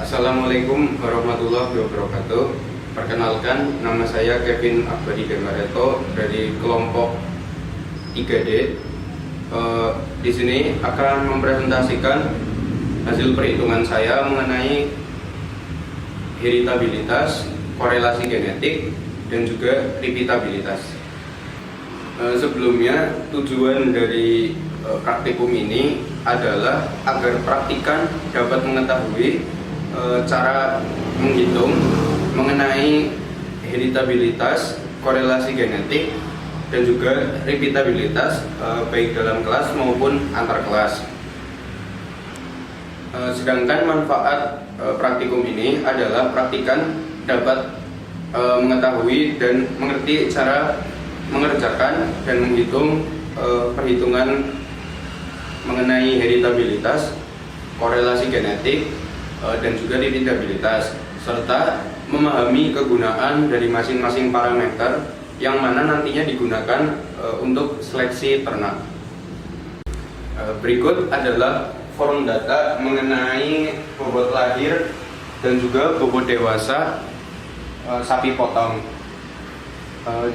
Assalamualaikum warahmatullahi wabarakatuh. Perkenalkan, nama saya Kevin Abadi Demareto dari kelompok 3D. Di sini akan mempresentasikan hasil perhitungan saya mengenai heritabilitas, korelasi genetik, dan juga repeatabilitas. Sebelumnya, tujuan dari praktikum ini adalah agar praktikan dapat mengetahui cara menghitung mengenai heritabilitas, korelasi genetik, dan juga repeatabilitas baik dalam kelas maupun antar kelas. Sedangkan manfaat praktikum ini adalah praktikan dapat mengetahui dan mengerti cara mengerjakan dan menghitung perhitungan mengenai heritabilitas, korelasi genetik, dan juga repeatabilitas, serta memahami kegunaan dari masing-masing parameter yang mana nantinya digunakan untuk seleksi ternak. Berikut adalah form data mengenai bobot lahir dan juga bobot dewasa sapi potong.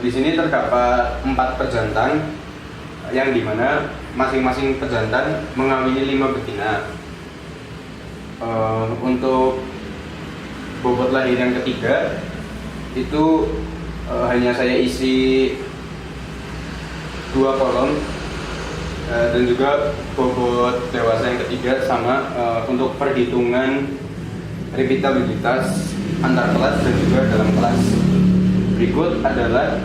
Di sini terdapat 4 pejantan yang dimana masing-masing pejantan mengawini 5 betina. Untuk bobot lahir yang ketiga itu hanya saya isi 2 kolom, dan juga bobot dewasa yang ketiga sama untuk perhitungan repeatabilitas antar kelas dan juga dalam kelas. Berikut adalah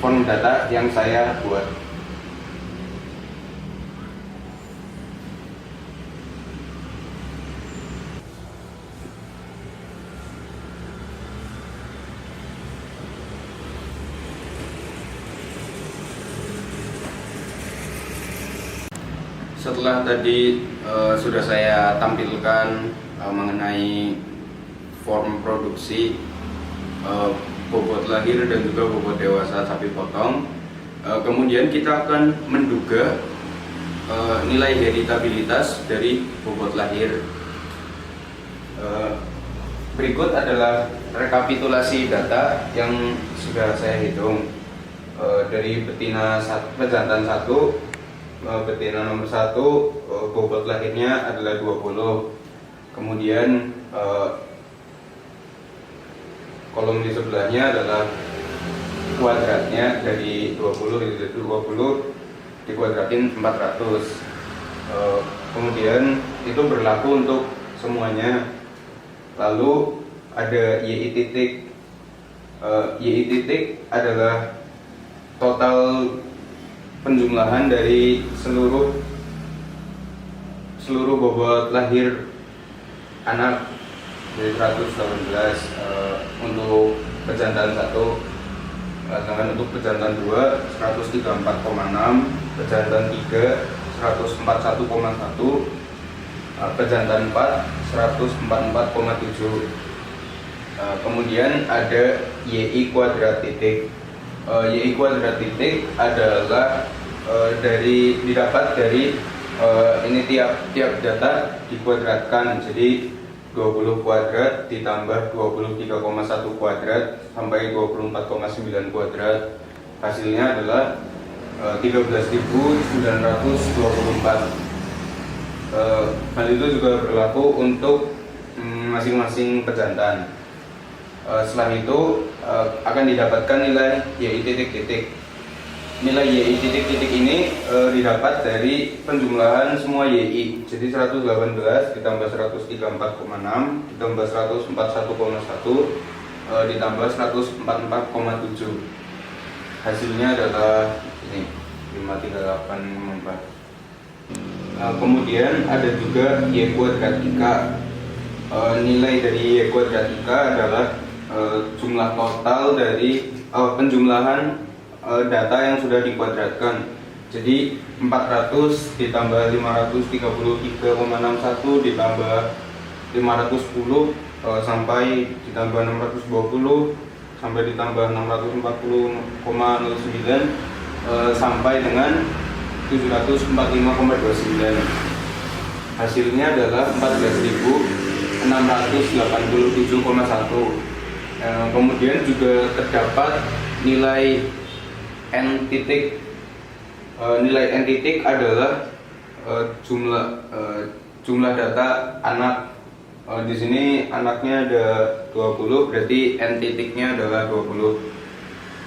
form data yang saya buat. Setelah tadi sudah saya tampilkan mengenai form produksi, bobot lahir dan juga bobot dewasa sapi potong, kemudian kita akan menduga nilai heritabilitas dari bobot lahir. Berikut adalah rekapitulasi data yang sudah saya hitung. Dari betina pejantan 1, betina nomor 1, bobot lahirnya adalah 20. Kemudian kolom di sebelahnya adalah kuadratnya dari 20 dikuadratin 400. Kemudian itu berlaku untuk semuanya. Lalu ada YI titik. YI titik adalah total penjumlahan dari seluruh bobot lahir anak dari 118 untuk pejantan 1, sedangkan untuk pejantan 2 134,6, pejantan 3 141,1, pejantan 4 144,7. Kemudian ada YI kuadrat titik. YI kuadrat titik adalah didapat dari ini tiap data dikuadratkan, jadi 20 kuadrat ditambah 23,1 kuadrat sampai 24,9 kuadrat, hasilnya adalah 13.924. Hal itu juga berlaku untuk masing-masing pejantan. Setelah itu akan didapatkan nilai YI titik-titik. Nilai YI titik-titik ini didapat dari penjumlahan semua YI. Jadi 118 ditambah 134,6 ditambah 141,1 ditambah 144,7. Hasilnya adalah ini 538,4. Kemudian ada juga Y kuadratika. Nilai dari Y kuadratika adalah jumlah total dari penjumlahan data yang sudah dikuadratkan. Jadi 400 ditambah 533,61 ditambah 510 sampai ditambah 620 sampai ditambah 640,09 sampai dengan 745,29. Hasilnya adalah 14.000 687,1. Kemudian juga terdapat nilai n titik. Nilai n titik adalah jumlah data anak. Di sini anaknya ada 20, berarti n titiknya adalah 20.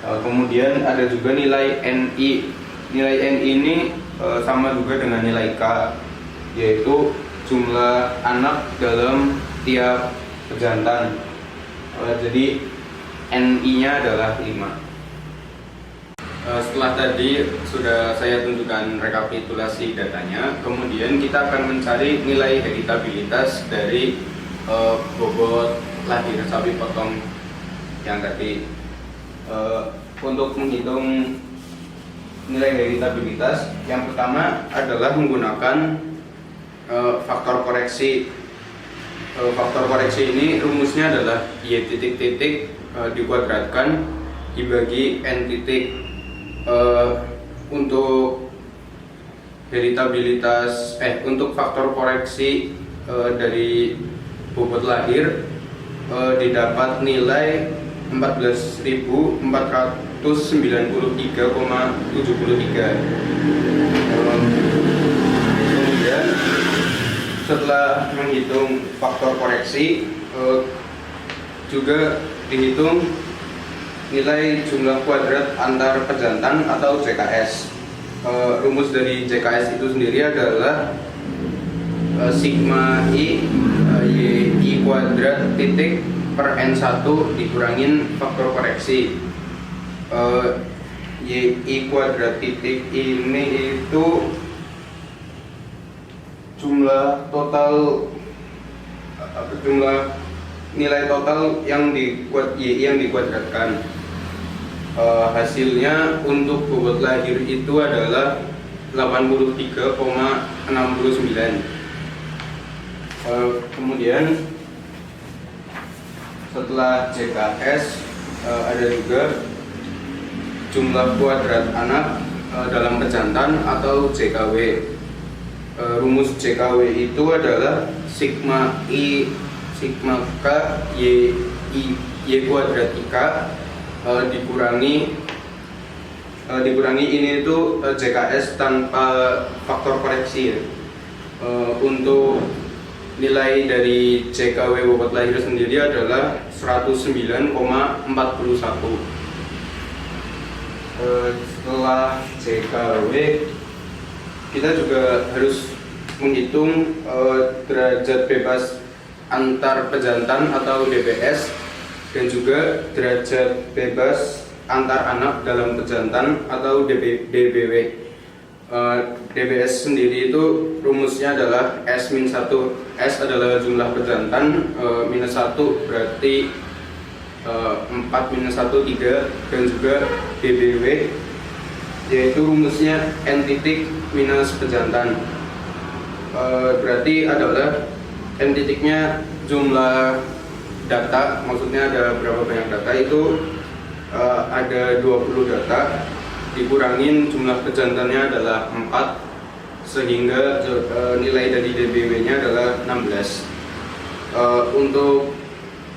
Kemudian ada juga nilai NI. Nilai NI ini sama juga dengan nilai K, yaitu jumlah anak dalam tiap pejantan. Jadi NI-nya adalah 5. Setelah tadi sudah saya tunjukkan rekapitulasi datanya, kemudian kita akan mencari nilai heritabilitas dari bobot lahir sapi potong yang tadi. Untuk menghitung nilai heritabilitas, yang pertama adalah menggunakan faktor koreksi. Faktor koreksi ini rumusnya adalah Y titik-titik dikuadratkan dibagi N titik. Untuk heritabilitas untuk faktor koreksi dari bobot lahir didapat nilai 14.493,73. Kemudian setelah menghitung faktor koreksi juga dihitung nilai jumlah kuadrat antar pejantan atau JKS. Rumus dari JKS itu sendiri adalah sigma I Y kuadrat titik per N1 dikurangin faktor koreksi. Y kuadrat titik ini itu jumlah nilai total yang dikuadratkan. Hasilnya untuk bobot lahir itu adalah 83,69. Kemudian setelah JKS ada juga jumlah kuadrat anak dalam pejantan atau JKW. Rumus JKW itu adalah sigma I sigma K Y kuadrat IK dikurangi ini itu JKS tanpa faktor koreksi ya. Untuk nilai dari JKW bobot lahir sendiri adalah 109,41. Setelah JKW kita juga harus menghitung derajat bebas antar pejantan atau DBS dan juga derajat bebas antar anak dalam pejantan atau DBW. DBS sendiri itu rumusnya adalah S-1. S adalah jumlah pejantan, minus 1 berarti 4 minus 1 3, dan juga DBW yaitu rumusnya N titik minus pejantan. Berarti adalah N titiknya jumlah data, maksudnya ada berapa banyak data itu ada 20 data dikurangin jumlah pejantannya adalah 4 sehingga nilai dari DBW-nya adalah 16. Untuk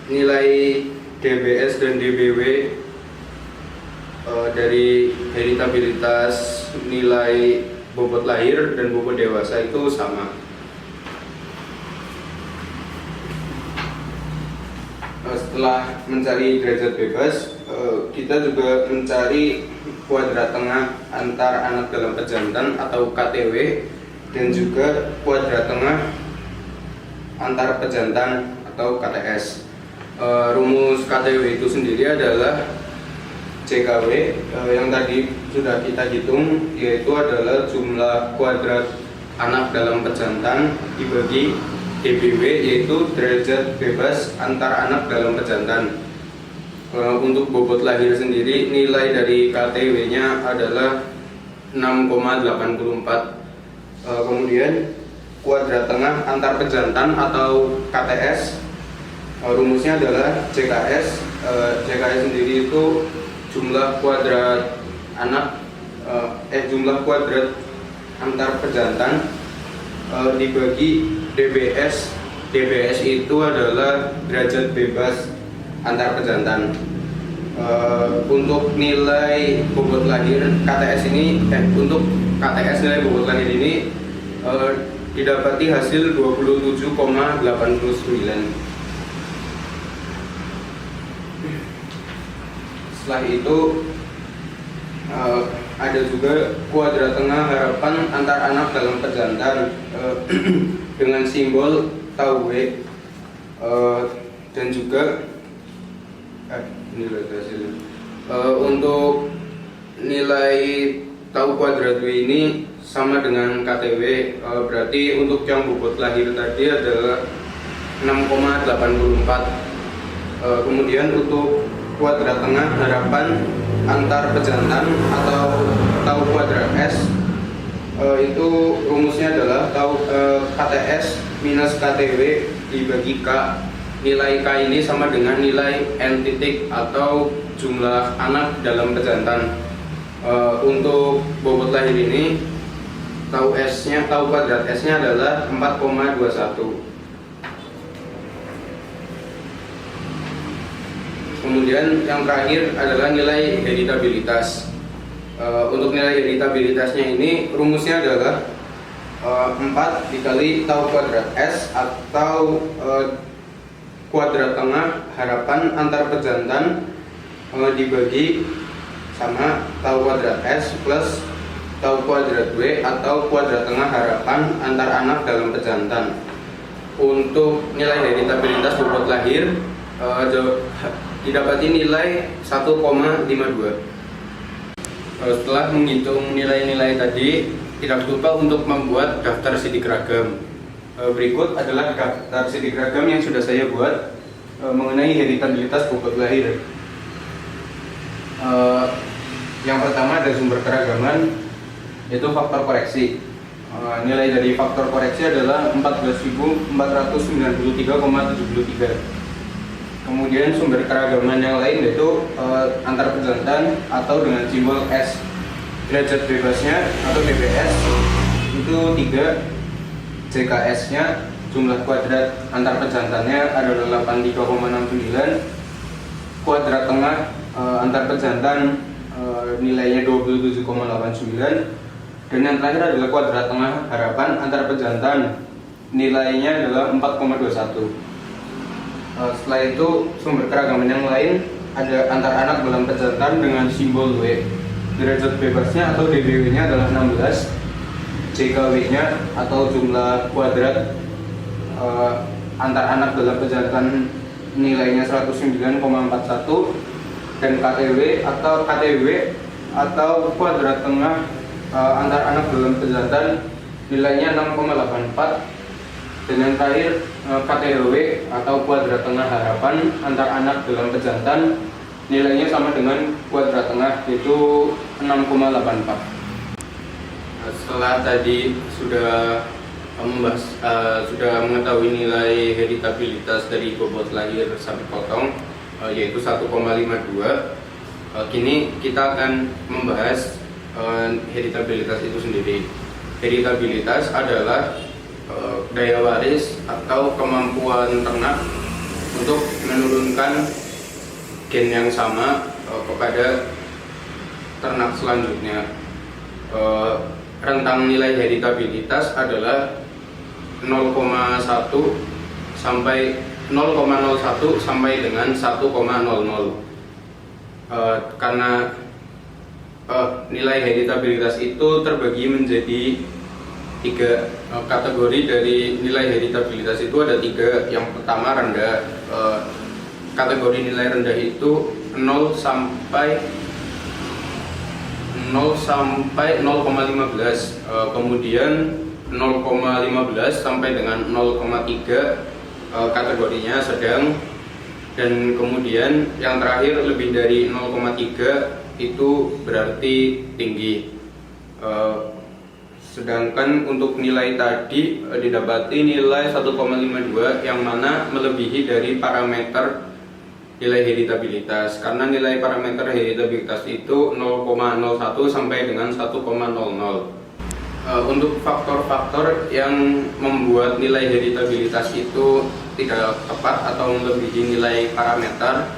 nilai DBS dan DBW dari heritabilitas nilai bobot lahir dan bobot dewasa itu sama. Setelah mencari derajat bebas, kita juga mencari kuadrat tengah antar anak dalam pejantan atau KTW dan juga kuadrat tengah antar pejantan atau KTS. Rumus KTW itu sendiri adalah JKW yang tadi sudah kita hitung, yaitu adalah jumlah kuadrat anak dalam pejantan dibagi DBW, yaitu derajat bebas antar anak dalam pejantan. Untuk bobot lahir sendiri nilai dari KTW-nya adalah 6,84. Kemudian kuadrat tengah antar pejantan atau KTS, rumusnya adalah JKS. JKS sendiri itu jumlah kuadrat anak jumlah kuadrat antar pejantan dibagi DBS DBS itu adalah derajat bebas antar pejantan. Untuk nilai bobot lahir KTS ini, untuk KTS nilai bobot lahir ini didapati hasil 27,89. Setelah itu ada juga kuadrat tengah harapan antar anak dalam pejantan dengan simbol tau W, dan juga ini hasilnya. Untuk nilai tau kuadrat W ini sama dengan KTW, berarti untuk yang bobot lahir tadi adalah 6,84. Kemudian untuk kuadrat tengah harapan antar pejantan atau tau kuadrat S, itu rumusnya adalah tau KTS minus KTW dibagi K. Nilai K ini sama dengan nilai N titik atau jumlah anak dalam pejantan. Untuk bobot lahir ini tau S-nya, tau kuadrat S-nya adalah 4,21. Kemudian yang terakhir adalah nilai heritabilitas. Untuk nilai heritabilitasnya ini rumusnya adalah 4 dikali tau kuadrat S atau kuadrat tengah harapan antar pejantan dibagi sama tau kuadrat S plus tau kuadrat W atau kuadrat tengah harapan antar anak dalam pejantan. Untuk nilai heritabilitas bobot lahir didapati nilai 1,52. Setelah menghitung nilai-nilai tadi, tidak lupa untuk membuat daftar sidik ragam. Berikut adalah daftar sidik ragam yang sudah saya buat mengenai heritabilitas bobot lahir. Yang pertama ada sumber keragaman, yaitu faktor koreksi. Nilai dari faktor koreksi adalah 14.493,73. Kemudian sumber keragaman yang lain yaitu antar pejantan atau dengan simbol S. Derajat bebasnya atau DBS itu 3, JKS-nya jumlah kuadrat antar pejantannya adalah 83,69, kuadrat tengah antar pejantan nilainya 27,89, dan yang terakhir adalah kuadrat tengah harapan antar pejantan nilainya adalah 4,21. Setelah itu sumber keragaman yang lain ada antar anak dalam pejantan dengan simbol W. Derajat bebasnya atau DBW-nya adalah 16, JKW-nya atau jumlah kuadrat antar anak dalam pejantan nilainya 109,41, dan KTW atau kuadrat tengah antar anak dalam pejantan nilainya 6,84. Dan yang terakhir KTW atau kuadrat tengah harapan antar anak dalam pejantan nilainya sama dengan kuadrat tengah, yaitu 6,84. Setelah tadi sudah mengetahui nilai heritabilitas dari bobot lahir sapi potong, yaitu 1,52, kini kita akan membahas heritabilitas itu sendiri. Heritabilitas adalah daya waris atau kemampuan ternak untuk menurunkan gen yang sama kepada ternak selanjutnya. Rentang nilai heritabilitas adalah 0,1 sampai 0,01 sampai dengan 1,00. Karena nilai heritabilitas itu terbagi menjadi 3 kategori. Dari nilai heritabilitas itu ada 3. Yang pertama rendah. Kategori nilai rendah itu 0 sampai 0,15, kemudian 0,15 sampai dengan 0,3 kategorinya sedang, dan kemudian yang terakhir lebih dari 0,3 itu berarti tinggi. Sedangkan untuk nilai tadi didapati nilai 1,52 yang mana melebihi dari parameter nilai heritabilitas, karena nilai parameter heritabilitas itu 0,01 sampai dengan 1,00. Untuk faktor-faktor yang membuat nilai heritabilitas itu tidak tepat atau melebihi nilai parameter,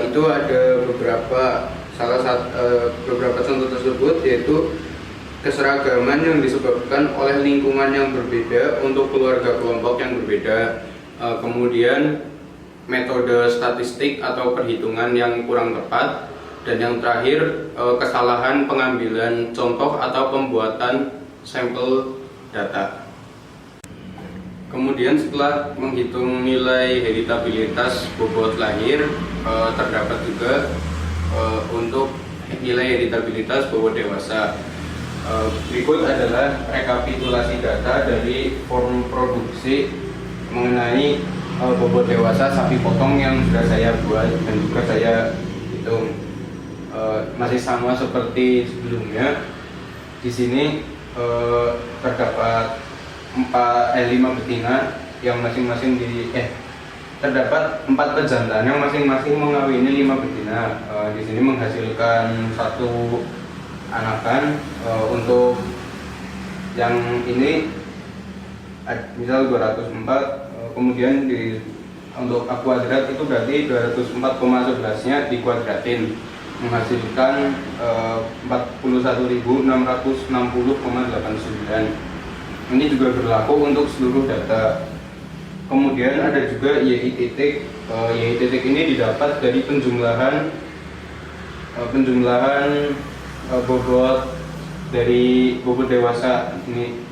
itu ada beberapa. Beberapa contoh tersebut yaitu keseragaman yang disebabkan oleh lingkungan yang berbeda untuk keluarga kelompok yang berbeda, kemudian metode statistik atau perhitungan yang kurang tepat, dan yang terakhir kesalahan pengambilan contoh atau pembuatan sampel data. Kemudian setelah menghitung nilai heritabilitas bobot lahir, terdapat juga untuk nilai heritabilitas bobot dewasa. Berikut adalah rekapitulasi data dari form produksi mengenai bobot dewasa sapi potong yang sudah saya buat dan juga saya hitung. Masih sama seperti sebelumnya. Di sini terdapat 5 betina yang masing-masing terdapat 4 pejantan yang masing-masing mengawini 5 betina. Di sini menghasilkan 1 anakan. Untuk yang ini misal 204, kemudian untuk A kuadrat itu berarti 204,11-nya dikuadratin menghasilkan 41.660,89. Ini juga berlaku untuk seluruh data. Kemudian ada juga YI titik. YI titik ini didapat dari penjumlahan bobot dari bobot dewasa ini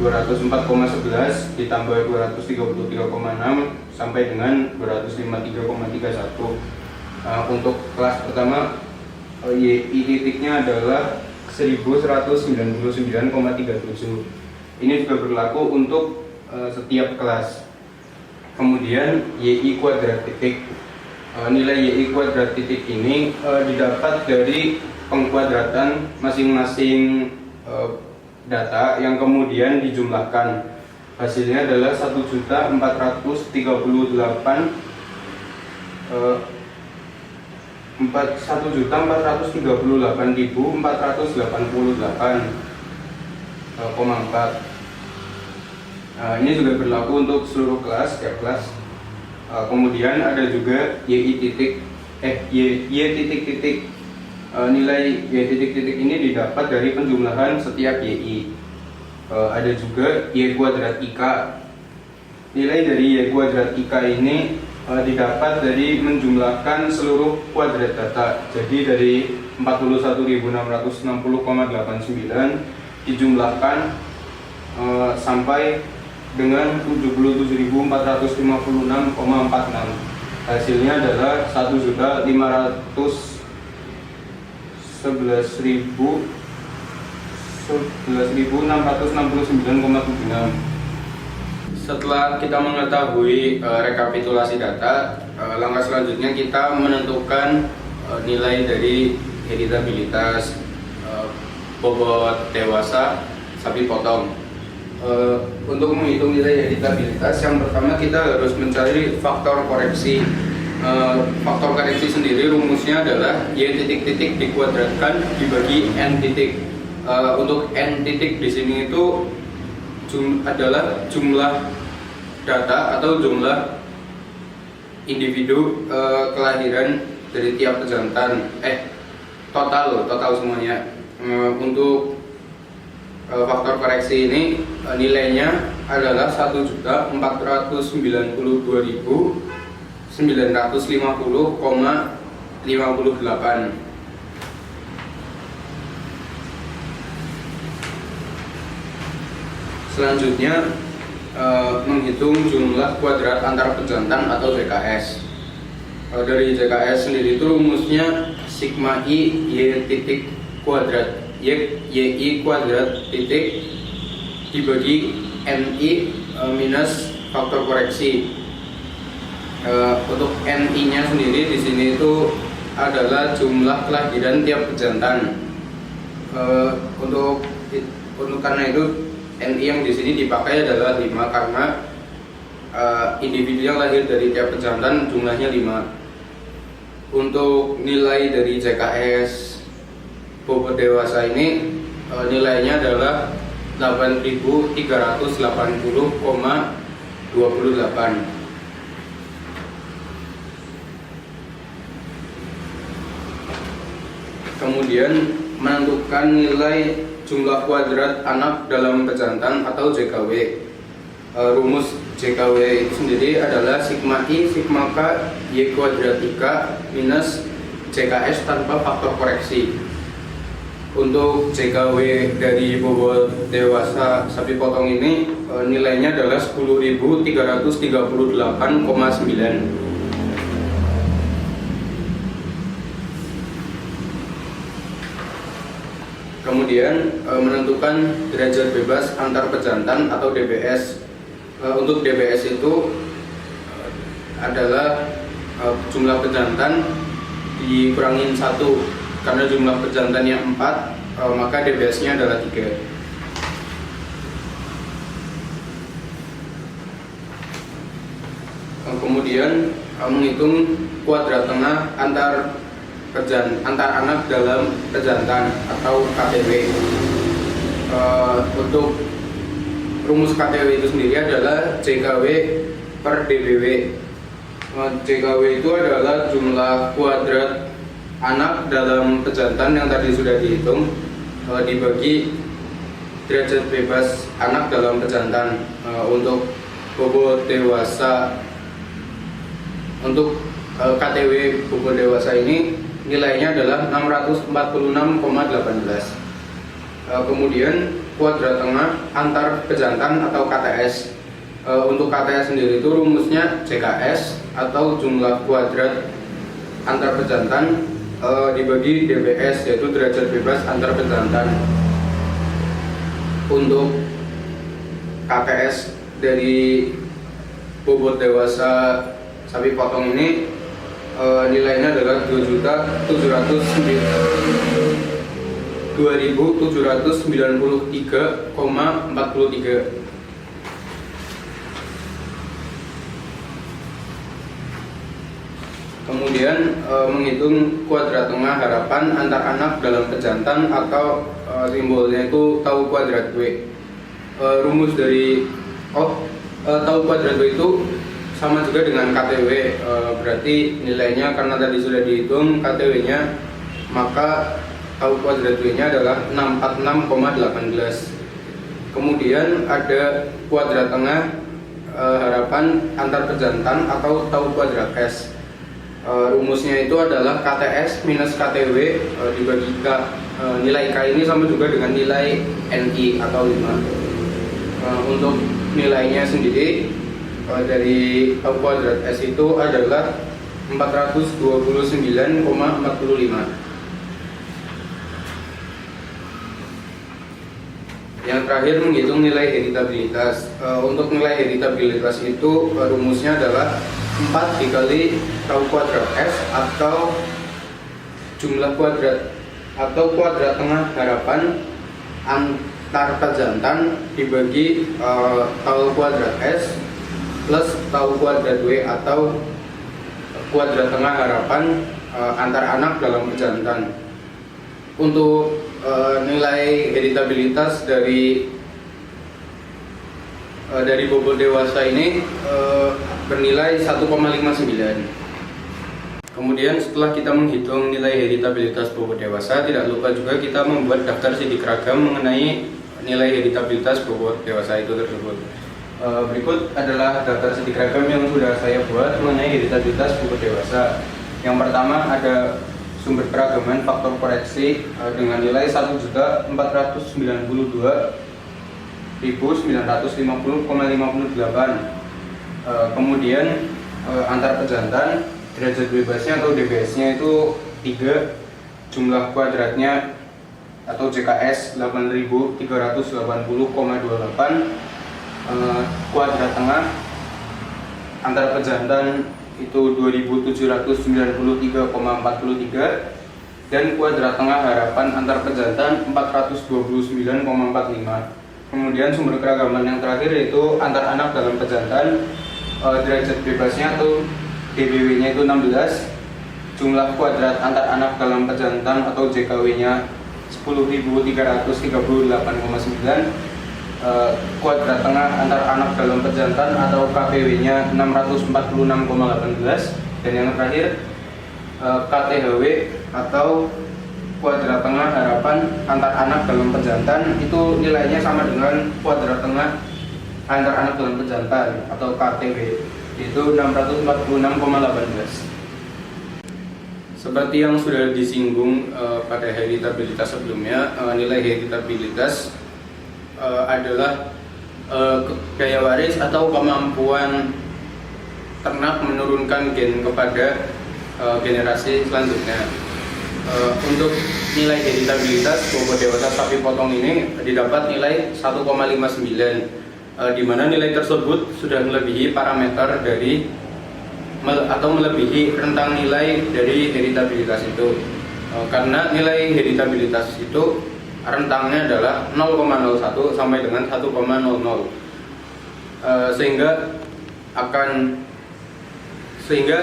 204,11 ditambah 233,6 sampai dengan 253,31. Untuk kelas pertama, YI titiknya adalah 1199,37. Ini juga berlaku untuk setiap kelas. Kemudian YI kuadrat titik. Nilai YI kuadrat titik ini didapat dari pengkuadratan masing-masing data yang kemudian dijumlahkan. Hasilnya adalah 1.438.488,4. Ini juga berlaku untuk seluruh kelas, setiap kelas. Kemudian ada juga YI titik, Y titik titik. Nilai Y titik titik ini didapat dari penjumlahan setiap YI. Ada juga Y kuadrat IK. Nilai dari Y kuadrat IK ini didapat dari menjumlahkan seluruh kuadrat data. Jadi dari 41.660,89 dijumlahkan sampai dengan 77.456,46. Hasilnya adalah 11.669,76. Setelah kita mengetahui rekapitulasi data, langkah selanjutnya kita menentukan nilai dari heritabilitas bobot dewasa sapi potong. Untuk menghitung nilai heritabilitas, yang pertama kita harus mencari faktor koreksi. Faktor koreksi sendiri rumusnya adalah Y titik titik dikuadratkan dibagi N titik. Untuk N titik di sini itu adalah jumlah data atau jumlah individu kelahiran dari tiap pejantan, total semuanya. Untuk faktor koreksi ini nilainya adalah 1.492.950,58. Selanjutnya menghitung jumlah kuadrat antar pejantan atau JKS. Dari JKS sendiri itu rumusnya sigma I Y titik kuadrat YI kuadrat titik dibagi NI minus faktor koreksi. Untuk NI nya sendiri di sini itu adalah jumlah kelahiran tiap pejantan. Untuk karena itu NI yang di sini dipakai adalah 5 karena individu yang lahir dari tiap pejantan jumlahnya 5. Untuk nilai dari JKS bobot dewasa ini nilainya adalah 8.380,28. Kemudian menentukan nilai jumlah kuadrat anak dalam pejantan atau JKW. Rumus JKW itu sendiri adalah sigma I, sigma K, Y kuadratika minus JKS tanpa faktor koreksi. Untuk JKW dari bobot dewasa sapi potong ini nilainya adalah 10.338,9. Kemudian menentukan derajat bebas antar pejantan atau DBS. Untuk DBS itu adalah jumlah pejantan dikurangin 1, karena jumlah pejantannya 4, maka DBS-nya adalah 3. Kemudian menghitung kuadrat tengah antar anak dalam pejantan atau KTW. Untuk rumus KTW itu sendiri adalah JKW per DBW. JKW itu adalah jumlah kuadrat anak dalam pejantan yang tadi sudah dihitung dibagi derajat bebas anak dalam pejantan. Untuk bobot dewasa, untuk KTW bobot dewasa ini nilainya adalah 646,18. Kemudian kuadrat tengah antar pejantan atau KTS. Untuk KTS sendiri itu rumusnya JKS atau jumlah kuadrat antar pejantan dibagi DBS, yaitu derajat bebas antar pejantan. Untuk KTS dari bobot dewasa sapi potong ini nilainya adalah 2.793,43. Kemudian menghitung kuadrat tengah harapan antar anak dalam pejantan atau simbolnya itu tau kuadrat W. Rumus dari tau kuadrat W itu sama juga dengan KTW, berarti nilainya karena tadi sudah dihitung KTW-nya, maka tau kuadrat W-nya adalah 646,18. Kemudian ada kuadrat tengah harapan antar pejantan atau tau kuadrat S. Rumusnya itu adalah KTS minus KTW dibagi K. Nilai K ini sama juga dengan nilai NI atau 5. Untuk nilainya sendiri dari tau kuadrat S itu adalah 429,45. Yang terakhir menghitung nilai heritabilitas. Untuk nilai heritabilitas itu rumusnya adalah 4 dikali tau kuadrat S atau jumlah kuadrat atau kuadrat tengah harapan antar pejantan dibagi tau kuadrat S plus tau kuadrat W atau kuadrat tengah harapan antar anak dalam pejantan. Untuk nilai heritabilitas dari bobot dewasa ini bernilai 1,59. Kemudian setelah kita menghitung nilai heritabilitas bobot dewasa, tidak lupa juga kita membuat daftar sidik ragam mengenai nilai heritabilitas bobot dewasa itu tersebut. Berikut adalah daftar sidik ragam yang sudah saya buat mengenai heritabilitas bobot dewasa. Yang pertama ada sumber keragaman faktor koreksi dengan nilai 1.492.950,58. Kemudian antar pejantan derajat bebasnya atau DBS-nya itu 3, jumlah kuadratnya atau JKS 8.380,28. Kuadrat tengah antar pejantan itu 2.793,43 dan kuadrat tengah harapan antar pejantan 429,45. Kemudian sumber keragaman yang terakhir yaitu antar anak dalam pejantan, derajat bebasnya atau DBW-nya itu 16, jumlah kuadrat antar anak dalam pejantan atau JKW-nya 10.338,9, kuadrat tengah antar anak dalam pejantan atau KPW-nya 646,18, dan yang terakhir KTHW atau kuadrat tengah harapan antar anak dalam pejantan, itu nilainya sama dengan kuadrat tengah antar anak dalam pejantan atau KTW, itu 646,18. Seperti yang sudah disinggung pada heritabilitas sebelumnya, nilai heritabilitas adalah gaya waris atau kemampuan ternak menurunkan gen kepada generasi selanjutnya. Untuk nilai heritabilitas bobot dewasa sapi potong ini didapat nilai 1,59, di mana nilai tersebut sudah melebihi parameter dari atau melebihi rentang nilai dari heritabilitas itu, karena nilai heritabilitas itu rentangnya adalah 0,01 sampai dengan 1,00, sehingga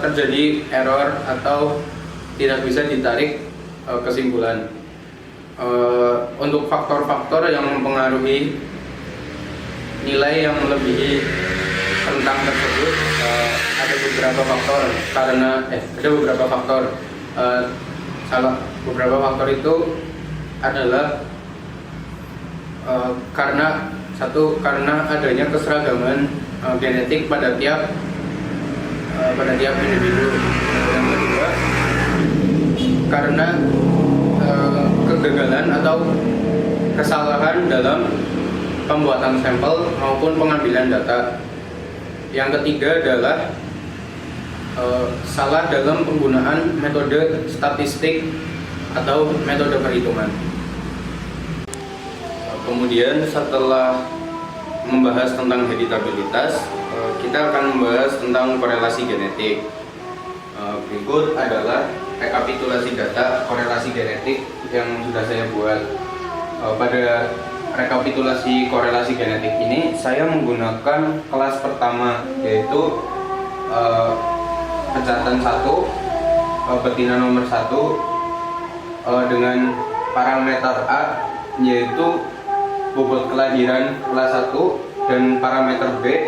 terjadi error atau tidak bisa ditarik kesimpulan. Untuk faktor-faktor yang mempengaruhi nilai yang melebihi rentang tersebut, ada beberapa faktor. Beberapa faktor itu adalah karena adanya keseragaman genetik pada tiap individu. Yang kedua, karena kegagalan atau kesalahan dalam pembuatan sampel maupun pengambilan data. Yang ketiga adalah salah dalam penggunaan metode statistik atau metode perhitungan. Kemudian setelah membahas tentang heritabilitas, kita akan membahas tentang korelasi genetik. Berikut adalah rekapitulasi data korelasi genetik yang sudah saya buat. Pada rekapitulasi korelasi genetik ini saya menggunakan kelas pertama, yaitu pejantan 1, betina nomor 1, dengan parameter A yaitu bobot kelahiran kelas 1, dan parameter B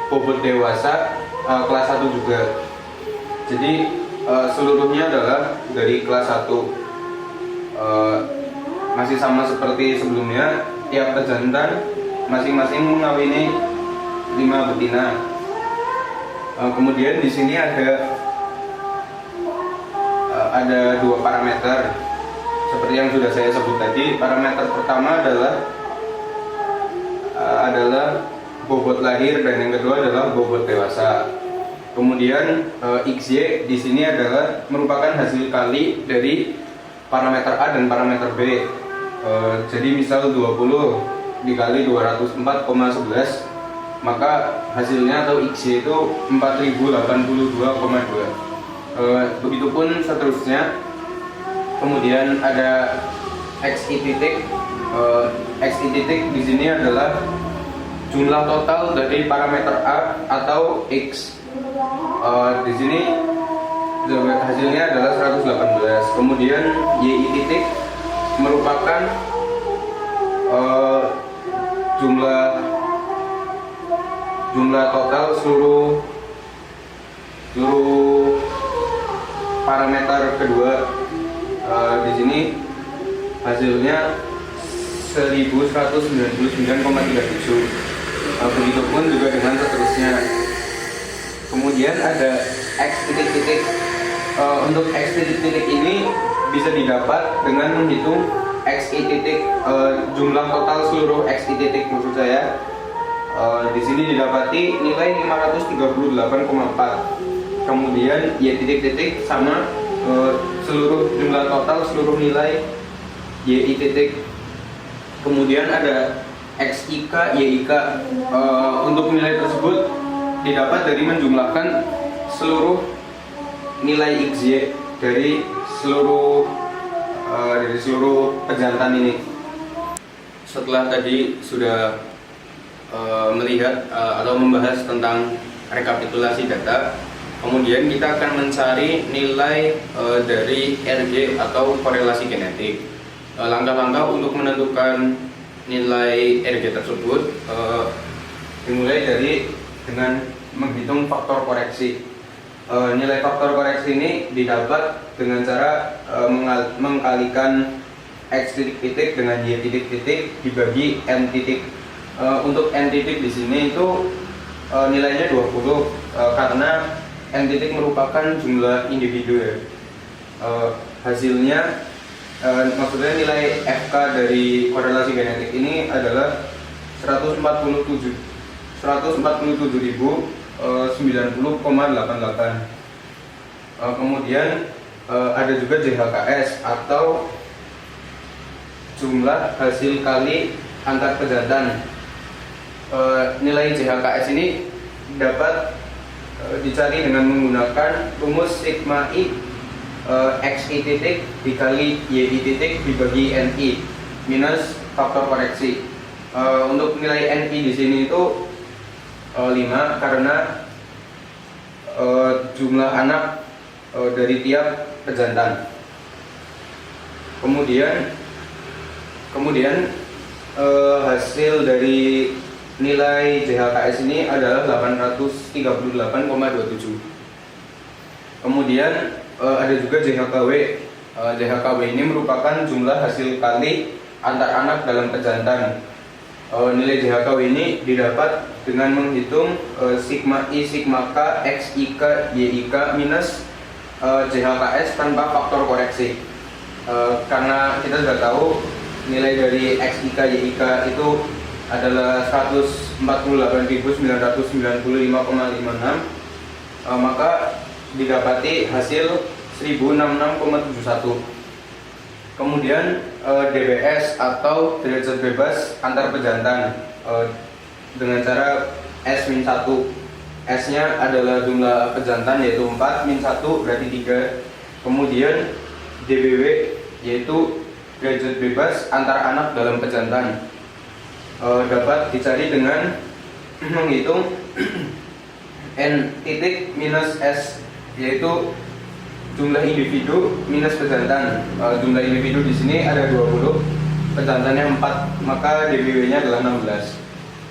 bobot dewasa kelas 1 juga. Jadi seluruhnya adalah dari kelas 1. Masih sama seperti sebelumnya, tiap pejantan masing-masing mengawini 5 betina. Kemudian di sini ada 2 parameter seperti yang sudah saya sebut tadi. Parameter pertama adalah bobot lahir, dan yang kedua adalah bobot dewasa. Kemudian XY di sini adalah merupakan hasil kali dari parameter A dan parameter B. Jadi misal 20 dikali 204,11, maka hasilnya atau XY itu 4082,2. Begitupun seterusnya. Kemudian ada XY titik. XY titik di sini adalah jumlah total dari parameter A atau X. Di sini hasilnya adalah 118. Kemudian YI titik merupakan jumlah total seluruh parameter kedua. Di sini hasilnya 1199,37. Begitupun juga dengan seterusnya. Kemudian ada X titik-titik. Untuk X titik-titik ini bisa didapat dengan menghitung XI titik, jumlah total seluruh XI titik maksud saya. Di sini didapati nilai 538,4. Kemudian Y titik-titik sama seluruh jumlah total seluruh nilai YI titik. Kemudian ada XIK, YIK. Untuk nilai tersebut didapat dari menjumlahkan seluruh nilai XY dari seluruh pejantan ini. Setelah tadi sudah melihat atau membahas tentang rekapitulasi data, kemudian kita akan mencari nilai dari RG atau korelasi genetik. Langkah-langkah untuk menentukan nilai RG tersebut dimulai dengan menghitung faktor koreksi. Nilai faktor koreksi ini didapat dengan cara mengkalikan X titik dengan Y titik dibagi N titik. Untuk N titik di sini itu nilainya 20 karena N titik merupakan jumlah individu ya. Hasilnya maksudnya nilai FK dari korelasi genetik ini adalah 147.090,88. Kemudian ada juga JHKS atau jumlah hasil kali antar pejantan. Nilai JHKS ini dapat dicari dengan menggunakan rumus sigma I XI titik dikali YI titik dibagi NI minus faktor koreksi. Untuk nilai NI di sini itu 5 karena jumlah anak dari tiap pejantan. Kemudian hasil dari nilai JHKS ini adalah 838,27. Kemudian ada juga JHKW. JHKW ini merupakan jumlah hasil kali antar anak dalam pejantan. Nilai JHKW ini didapat dengan menghitung sigma I sigma K X I K Y I K minus JHKS tanpa faktor koreksi. Karena kita sudah tahu nilai dari X I K Y I K itu adalah 148.995,56, maka didapati hasil 1066,71. Kemudian DBS atau derajat bebas antar pejantan dengan cara S-1. S-nya adalah jumlah pejantan yaitu 4, -1 berarti 3. Kemudian DBW yaitu derajat bebas antar anak dalam pejantan. Dapat dicari dengan menghitung N titik minus S yaitu jumlah individu minus pejantan. Jumlah individu di sini ada 20, pejantannya 4, maka DBW-nya adalah 16.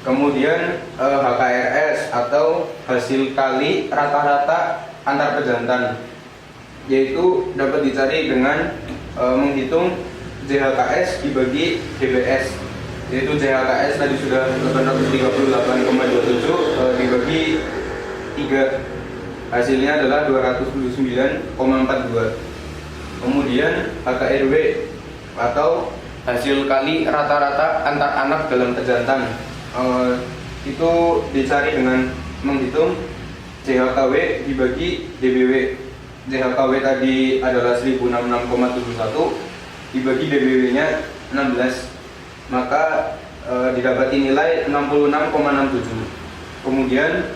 Kemudian HKRS atau hasil kali rata-rata antar pejantan yaitu dapat dicari dengan menghitung JHKS dibagi DBS, yaitu JHKS tadi sudah 838,27 dibagi 3, hasilnya adalah 279,42. Kemudian HKRW atau hasil kali rata-rata antar anak dalam pejantan itu dicari dengan menghitung JHKW dibagi DBW. JHKW tadi adalah 1066,71 dibagi DBW-nya 16, maka didapati nilai 66,67. Kemudian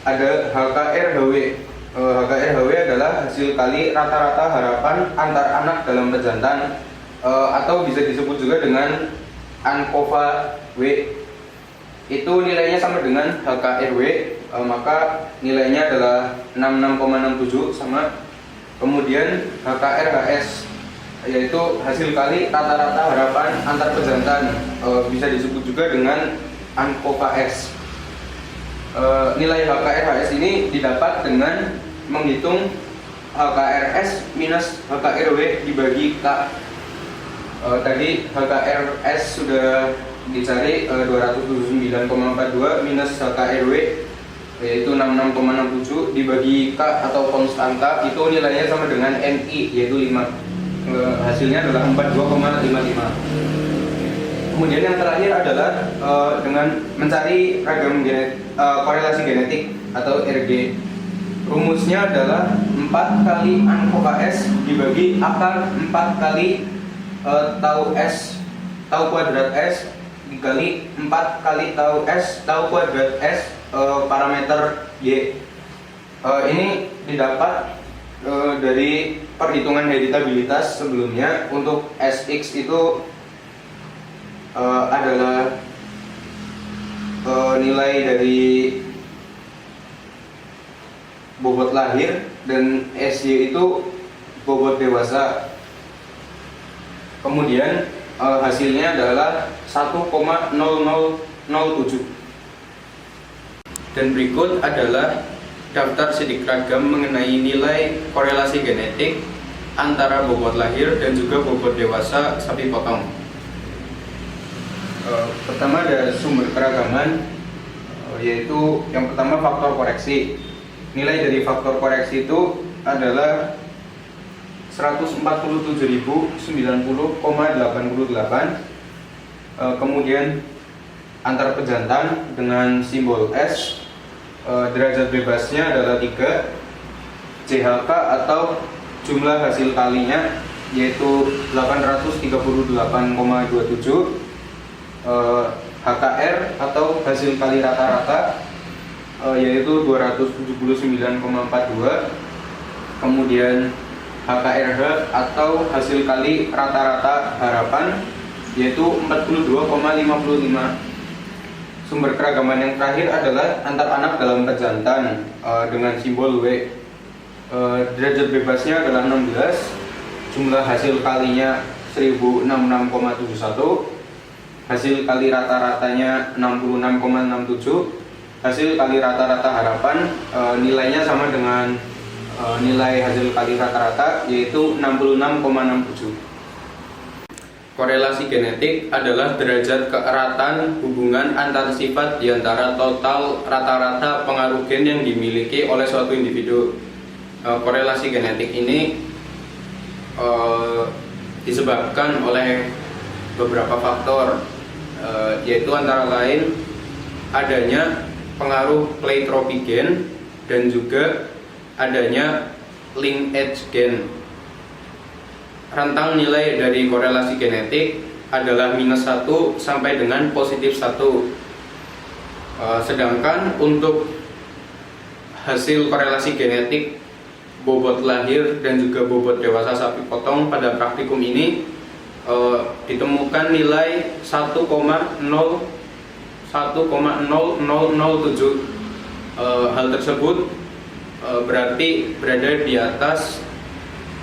ada HKRHW. HKRHW adalah hasil kali rata-rata harapan antar anak dalam pejantan atau bisa disebut juga dengan ANCOVA W. Itu nilainya sama dengan HKRW, maka nilainya adalah 66,67 sama. Kemudian HKRHS yaitu hasil kali rata-rata harapan antar pejantan, bisa disebut juga dengan ANCOVA S. Nilai HKRHS ini didapat dengan menghitung HKRS minus HKRW dibagi K. Tadi HKRS sudah dicari 279,42 minus HKRW yaitu 66,67 dibagi K atau konstanta, itu nilainya sama dengan NI yaitu 5. Hasilnya adalah 42,55. Kemudian yang terakhir adalah dengan mencari ragam korelasi genetik atau RG. Rumusnya adalah 4 kali ANCOVA S dibagi akar 4 kali tau S tau kuadrat S dikali 4 kali tau S tau kuadrat S parameter Y. Ini didapat dari perhitungan heritabilitas sebelumnya. Untuk SX itu adalah nilai dari bobot lahir dan SY itu bobot dewasa. Kemudian hasilnya adalah 1,0007. Dan berikut adalah daftar sidik ragam mengenai nilai korelasi genetik antara bobot lahir dan juga bobot dewasa sapi potong. Pertama ada sumber keragaman, yaitu yang pertama faktor koreksi. Nilai dari faktor koreksi itu adalah 147.090,88. Kemudian antar pejantan dengan simbol S. Derajat bebasnya adalah 3. CHK atau jumlah hasil kalinya yaitu 838,27. HKR atau hasil kali rata-rata yaitu 279,42. Kemudian HKRH atau hasil kali rata-rata harapan yaitu 42,55. Sumber keragaman yang terakhir adalah antar anak dalam pejantan dengan simbol W. Derajat bebasnya adalah 16. Jumlah hasil kalinya 1066,71. Hasil kali rata-ratanya 66,67. Hasil kali rata-rata harapan nilainya sama dengan nilai hasil kali rata-rata yaitu 66,67. Korelasi genetik adalah derajat keeratan hubungan antar sifat di antara total rata-rata pengaruh gen yang dimiliki oleh suatu individu. Korelasi genetik ini disebabkan oleh beberapa faktor, yaitu antara lain adanya pengaruh pleiotropy gen dan juga adanya linkage gen. Rentang nilai dari korelasi genetik adalah -1 sampai dengan +1. Sedangkan untuk hasil korelasi genetik bobot lahir dan juga bobot dewasa sapi potong pada praktikum ini ditemukan nilai 1,0007. Hal tersebut berarti berada di atas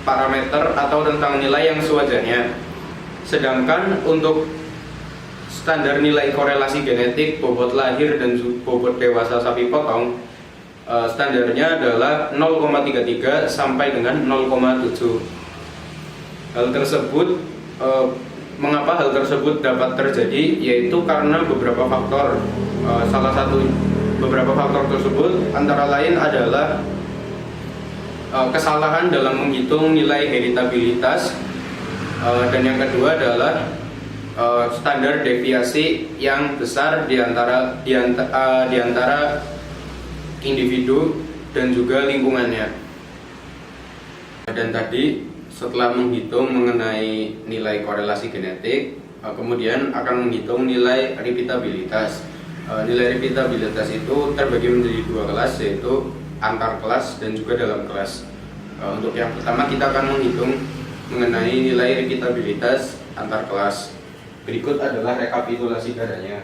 parameter atau rentang nilai yang sewajarnya. Sedangkan untuk standar nilai korelasi genetik bobot lahir dan bobot dewasa sapi potong standarnya adalah 0,33 sampai dengan 0,7. Hal tersebut mengapa hal tersebut dapat terjadi, yaitu karena beberapa faktor. Beberapa faktor tersebut antara lain adalah kesalahan dalam menghitung nilai heritabilitas, dan yang kedua adalah standar deviasi yang besar di antara individu dan juga lingkungannya. Dan tadi setelah menghitung mengenai nilai korelasi genetik, kemudian akan menghitung nilai repeatabilitas. Nilai repeatabilitas itu terbagi menjadi 2 kelas, yaitu antar kelas dan juga dalam kelas. Untuk yang pertama kita akan menghitung mengenai nilai repeatabilitas antar kelas. Berikut adalah rekapitulasi dadanya.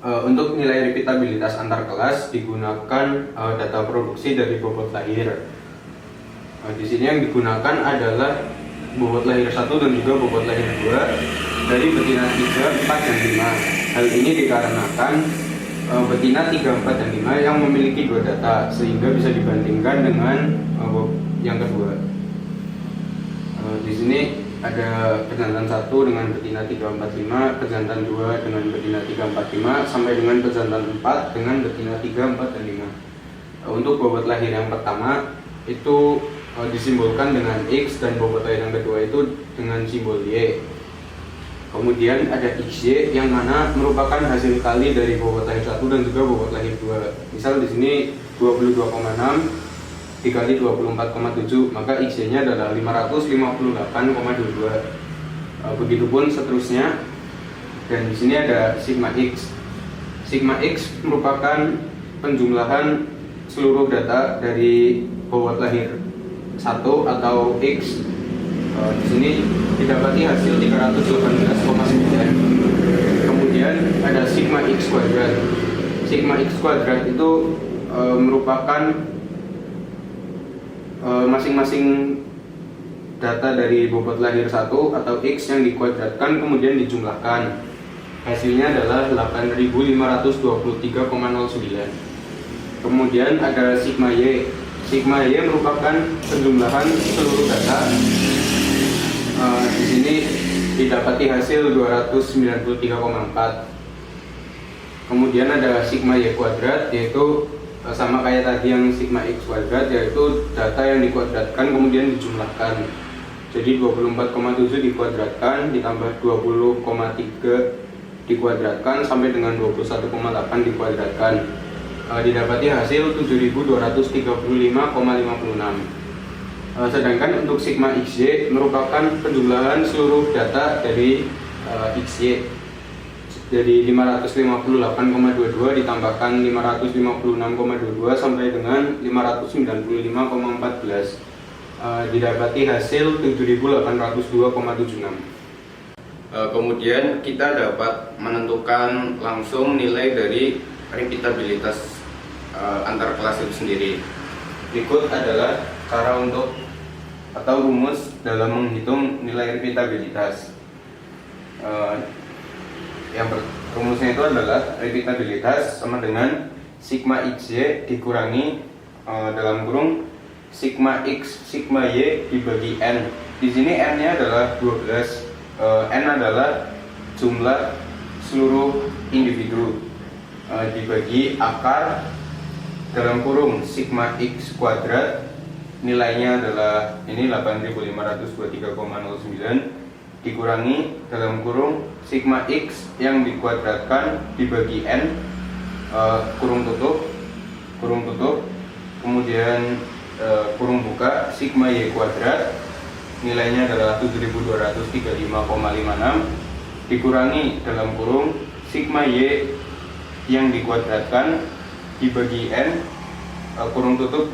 Untuk nilai repeatabilitas antar kelas digunakan data produksi dari bobot lahir. Di sini yang digunakan adalah bobot lahir 1 dan juga bobot lahir 2 dari betina 3, 4, dan 5. Hal ini dikarenakan betina 3, 4, dan 5 yang memiliki 2 data sehingga bisa dibandingkan dengan yang kedua. Di sini ada pejantan 1 dengan betina 3, 4, 5, pejantan 2 dengan betina 3, 4, 5, sampai dengan pejantan 4 dengan betina 3, 4, dan 5. Untuk bobot lahir yang pertama itu disimbolkan dengan X dan bobot lahir yang kedua itu dengan simbol Y. Kemudian ada XY yang mana merupakan hasil kali dari bobot lahir 1 dan juga bobot lahir 2. Misal di sini 22,6 dikali 24,7, maka XY-nya adalah 558,22. Begitupun seterusnya. Dan di sini ada sigma X. Sigma X merupakan penjumlahan seluruh data dari bobot lahir 1 atau X. Di sini didapati hasil 318,9. Kemudian ada sigma X kuadrat. Sigma X kuadrat itu merupakan masing-masing data dari bobot lahir 1 atau X yang dikuadratkan kemudian dijumlahkan. Hasilnya adalah 8523,09. Kemudian ada sigma Y. Sigma Y merupakan penjumlahan seluruh data. Di sini didapati hasil 293,4. Kemudian ada sigma Y kuadrat, yaitu sama kayak tadi yang sigma X kuadrat, yaitu data yang dikuadratkan kemudian dijumlahkan. Jadi 24,7 dikuadratkan ditambah 20,3 dikuadratkan sampai dengan 21,8 dikuadratkan. Didapati hasil 7235,56. Sedangkan untuk sigma XY merupakan penjumlahan seluruh data dari XY. Jadi 558,22 ditambahkan 556,22 sampai dengan 595,14. Didapati hasil 7802,76. Kemudian kita dapat menentukan langsung nilai dari repeatabilitas antar kelas itu sendiri. Berikut adalah cara untuk atau rumus dalam menghitung nilai repeatabilitas. Rumusnya itu adalah repeatabilitas sama dengan sigma XY dikurangi dalam kurung sigma X sigma Y dibagi N. Di sini N-nya adalah 12. N adalah jumlah seluruh individu, dibagi akar dalam kurung sigma X kuadrat, nilainya adalah ini 8523,09 dikurangi dalam kurung sigma X yang dikuadratkan dibagi N, kurung tutup, kemudian kurung buka sigma Y kuadrat, nilainya adalah 7235,56 dikurangi dalam kurung sigma Y yang dikuadratkan dibagi N, kurung tutup,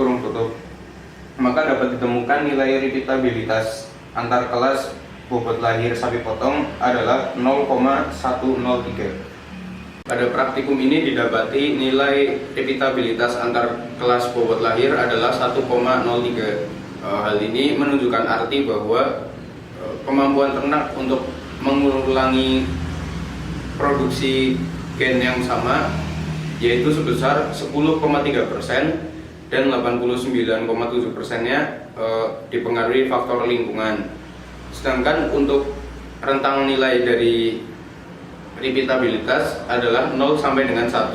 maka dapat ditemukan nilai repeatabilitas antar kelas bobot lahir sapi potong adalah 0,103. Pada praktikum ini didapati nilai repeatabilitas antar kelas bobot lahir adalah 1,03. Hal ini menunjukkan arti bahwa kemampuan ternak untuk mengulangi produksi gen yang sama yaitu sebesar 10,3% dan 89,7%-nya dipengaruhi faktor lingkungan. Sedangkan untuk rentang nilai dari repeatabilitas adalah 0 sampai dengan 1.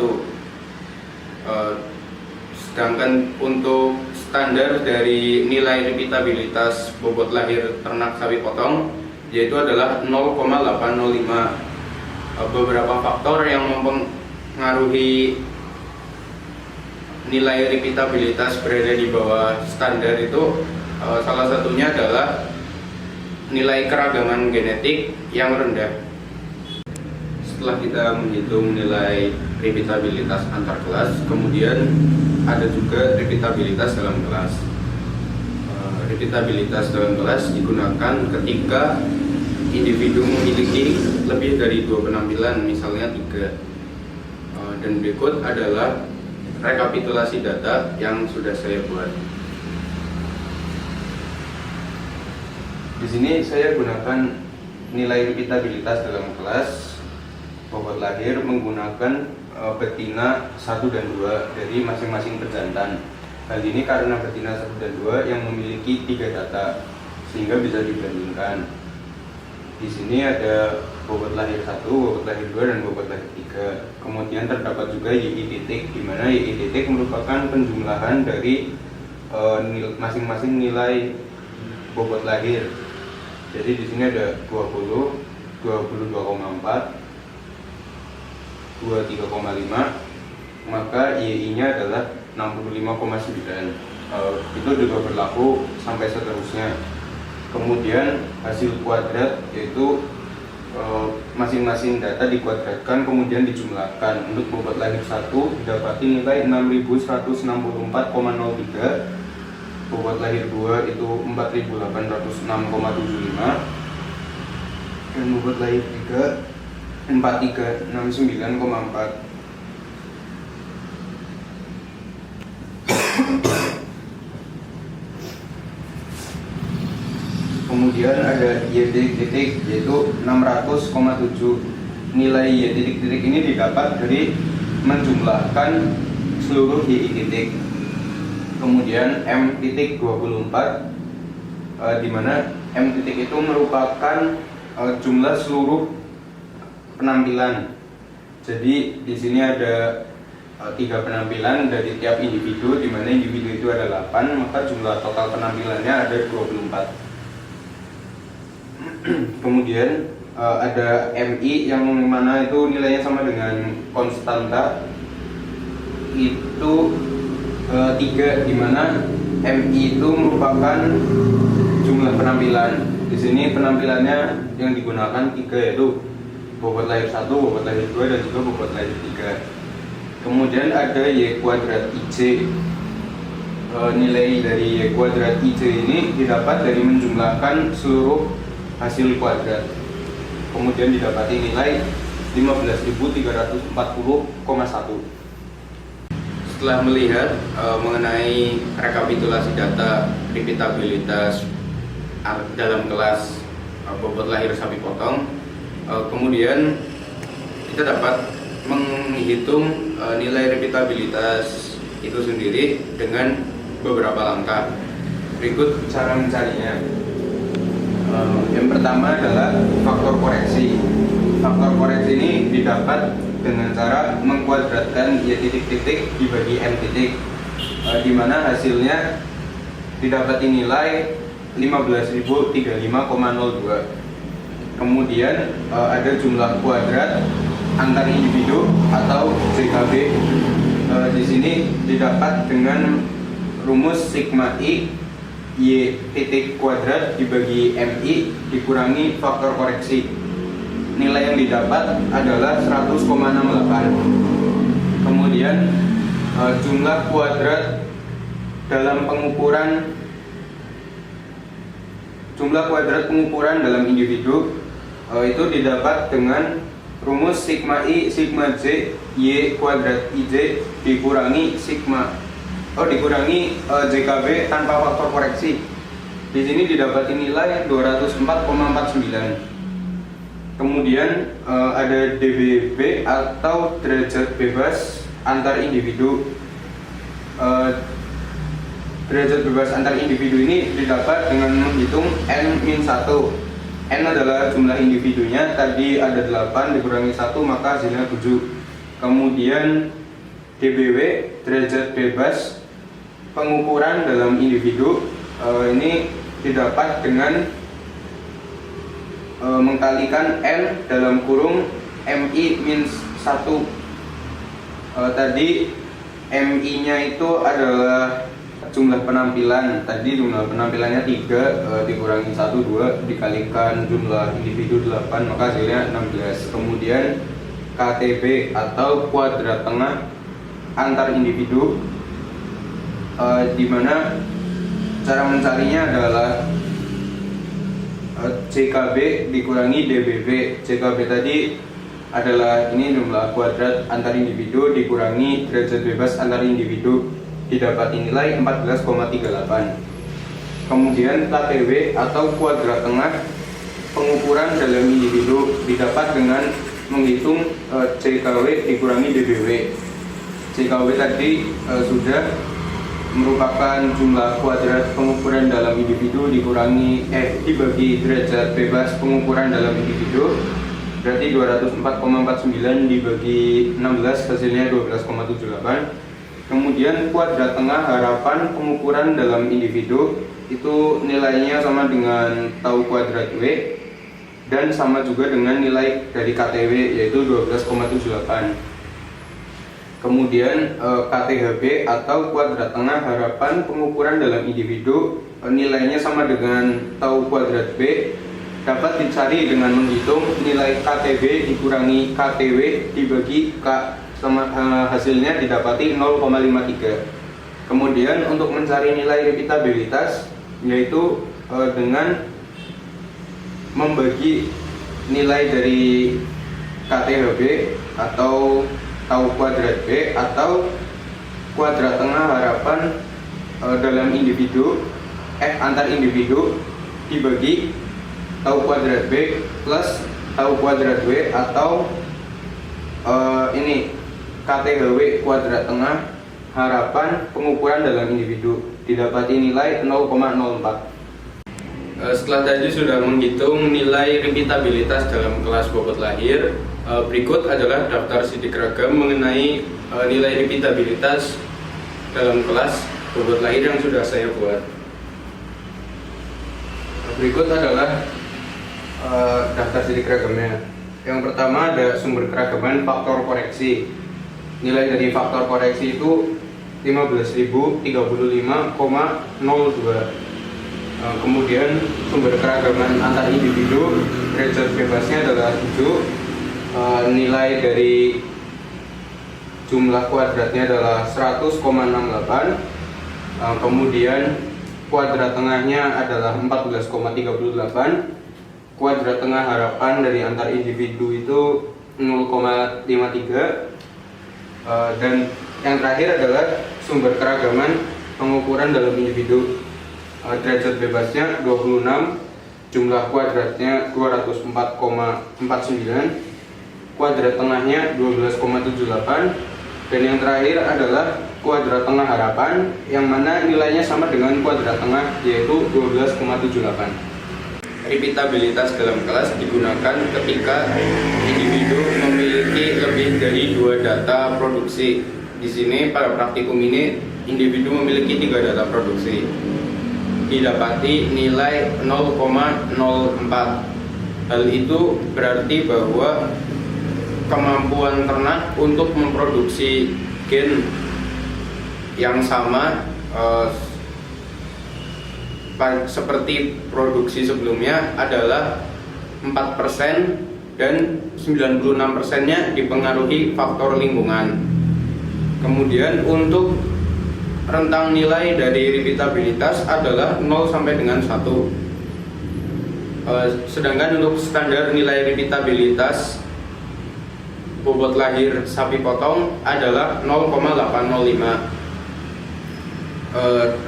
Sedangkan untuk standar dari nilai repeatabilitas bobot lahir ternak sapi potong yaitu adalah 0,805. Beberapa faktor yang mempengaruhi nilai repeatabilitas berada di bawah standar itu salah satunya adalah nilai keragaman genetik yang rendah. Setelah kita menghitung nilai repeatabilitas antar kelas, kemudian ada juga repeatabilitas dalam kelas. Repeatabilitas dalam kelas digunakan ketika individu memiliki lebih dari 2 penampilan, misalnya 3. Dan berikut adalah rekapitulasi data yang sudah saya buat. Di sini saya gunakan nilai repeatabilitas dalam kelas bobot lahir menggunakan betina 1 dan 2 dari masing-masing pejantan. Hal ini karena betina 1 dan 2 yang memiliki 3 data sehingga bisa dibandingkan. Di sini ada bobot lahir 1, bobot lahir 2, dan bobot lahir 3. Kemudian terdapat juga YI titik, di mana YI titik merupakan penjumlahan dari masing-masing nilai bobot lahir. Jadi di sini ada 20, 22,4, 23,5, maka YI-nya adalah 65,9. Itu juga berlaku sampai seterusnya. Kemudian hasil kuadrat yaitu masing-masing data dikuadratkan kemudian dijumlahkan. Untuk bobot lahir 1 didapati nilai 6164,03, bobot lahir 2 itu 4806,75, dan bobot lahir 3 4369,4. Kemudian ada Y titik yaitu 600,7. Nilai Y titik ini didapat dari menjumlahkan seluruh Y titik. Kemudian M titik 24, di mana M titik itu merupakan jumlah seluruh penampilan. Jadi di sini ada 3 penampilan dari tiap individu, di mana individu itu ada 8, maka jumlah total penampilannya ada 24. Kemudian ada MI yang mana itu nilainya sama dengan konstanta itu 3, di mana MI itu merupakan jumlah penampilan. Di sini penampilannya yang digunakan 3, yaitu bobot lahir 1, bobot lahir 2, dan juga bobot lahir 3. Kemudian ada Y kuadrat IJ. Nilai dari Y kuadrat IJ ini didapat dari menjumlahkan seluruh hasil kuadrat. Kemudian didapati nilai 15.340,1. Setelah melihat mengenai rekapitulasi data repeatabilitas dalam kelas bobot lahir sapi potong, kemudian kita dapat menghitung nilai repeatabilitas itu sendiri dengan beberapa langkah. Berikut cara mencarinya. Yang pertama adalah faktor koreksi. Faktor koreksi ini didapat dengan cara mengkuadratkan Y titik-titik dibagi M titik, di mana hasilnya didapati nilai 15.035,02. Kemudian ada jumlah kuadrat antar individu atau JKB. Di sini didapat dengan rumus sigma I Y titik kuadrat dibagi MI dikurangi faktor koreksi. Nilai yang didapat adalah 100,68. Kemudian jumlah kuadrat dalam pengukuran dalam individu itu didapat dengan rumus sigma I sigma J Y kuadrat IJ dikurangi JKB tanpa faktor koreksi. Di sini didapati nilai 204,49. Kemudian ada DBB atau derajat bebas antar individu. Derajat bebas antar individu ini didapat dengan menghitung N-1. N adalah jumlah individunya, tadi ada 8 dikurangi 1 maka hasilnya 7. Kemudian DBW, derajat bebas pengukuran dalam individu, ini didapat dengan mengkalikan N dalam kurung MI-1. Tadi MI nya itu adalah jumlah penampilan. Tadi jumlah penampilannya 3, dikurangi 1, 2, dikalikan jumlah individu 8 maka hasilnya 16. Kemudian KTB atau kuadrat tengah antar individu, di mana cara mencarinya adalah JKB dikurangi DBB. JKB tadi adalah ini jumlah kuadrat antar individu dikurangi derajat bebas antar individu, didapati nilai 14,38. Kemudian KTW atau kuadrat tengah pengukuran dalam individu didapat dengan menghitung JKW dikurangi DBW. JKW tadi sudah merupakan jumlah kuadrat pengukuran dalam individu dibagi derajat bebas pengukuran dalam individu, berarti 204,49 dibagi 16 hasilnya 12,78. Kemudian kuadrat tengah harapan pengukuran dalam individu itu nilainya sama dengan tau kuadrat W dan sama juga dengan nilai dari KTW yaitu 12,78. Kemudian KTHB atau kuadrat tengah harapan pengukuran dalam individu, nilainya sama dengan tau kuadrat B, dapat dicari dengan menghitung nilai KTB dikurangi KTW dibagi K, hasilnya didapati 0,53. Kemudian untuk mencari nilai repeatabilitas yaitu dengan membagi nilai dari KTHB atau tau kuadrat B atau kuadrat tengah harapan dalam individu antar individu dibagi tau kuadrat B plus tau kuadrat W atau ini KTHW kuadrat tengah harapan pengukuran dalam individu didapati nilai 0,04. Setelah tadi sudah menghitung nilai repeatabilitas dalam kelas bobot lahir, berikut adalah daftar sidik ragam mengenai nilai repeatabilitas dalam kelas bobot lahir yang sudah saya buat. Berikut adalah daftar sidik ragamnya. Yang pertama ada sumber keragaman faktor koreksi. Nilai dari faktor koreksi itu 15.035,02. Kemudian sumber keragaman antar individu, derajat bebasnya adalah 7. Nilai dari jumlah kuadratnya adalah 100,68. Kemudian kuadrat tengahnya adalah 14,38. Kuadrat tengah harapan dari antar individu itu 0,53. Dan yang terakhir adalah sumber keragaman pengukuran dalam individu. Derajat bebasnya 26, jumlah kuadratnya 204,49, kuadrat tengahnya 12,78, dan yang terakhir adalah kuadrat tengah harapan yang mana nilainya sama dengan kuadrat tengah, yaitu 12,78. Repeatabilitas dalam kelas digunakan ketika individu memiliki lebih dari 2 data produksi. Di sini pada praktikum ini individu memiliki 3 data produksi. Didapati nilai 0,04. Hal itu berarti bahwa kemampuan ternak untuk memproduksi gen yang sama seperti produksi sebelumnya adalah 4% dan 96%-nya dipengaruhi faktor lingkungan. Kemudian untuk rentang nilai dari repeatabilitas adalah 0 sampai dengan 1. Sedangkan untuk standar nilai repeatabilitas bobot lahir sapi potong adalah 0,805.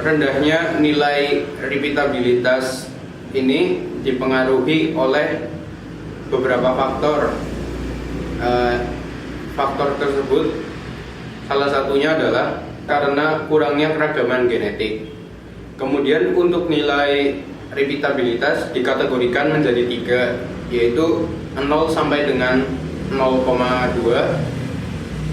Rendahnya nilai repeatabilitas ini dipengaruhi oleh beberapa faktor. Faktor tersebut salah satunya adalah karena kurangnya keragaman genetik. Kemudian untuk nilai repeatabilitas dikategorikan menjadi 3, yaitu 0 sampai dengan 0,2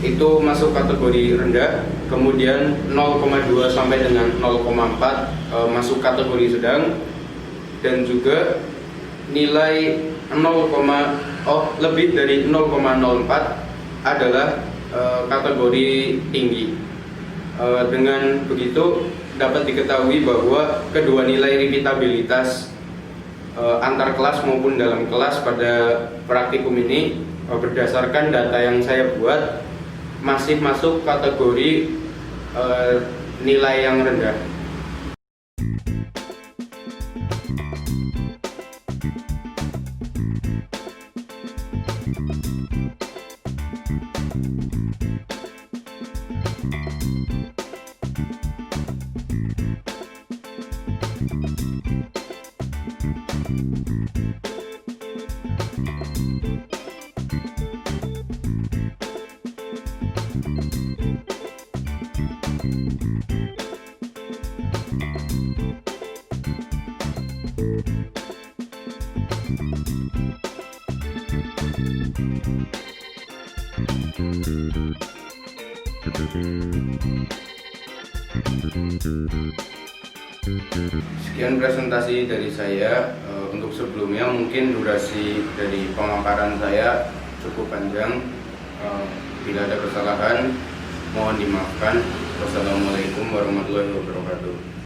itu masuk kategori rendah, kemudian 0,2 sampai dengan 0,4 masuk kategori sedang, dan juga nilai lebih dari 0,04 adalah kategori tinggi. Dengan begitu dapat diketahui bahwa kedua nilai repeatabilitas antar kelas maupun dalam kelas pada praktikum ini berdasarkan data yang saya buat masih masuk kategori nilai yang rendah. Sekian presentasi dari saya. Untuk sebelumnya mungkin durasi dari pemaparan saya cukup panjang. Bila ada kesalahan mohon dimaafkan. Wassalamualaikum warahmatullahi wabarakatuh.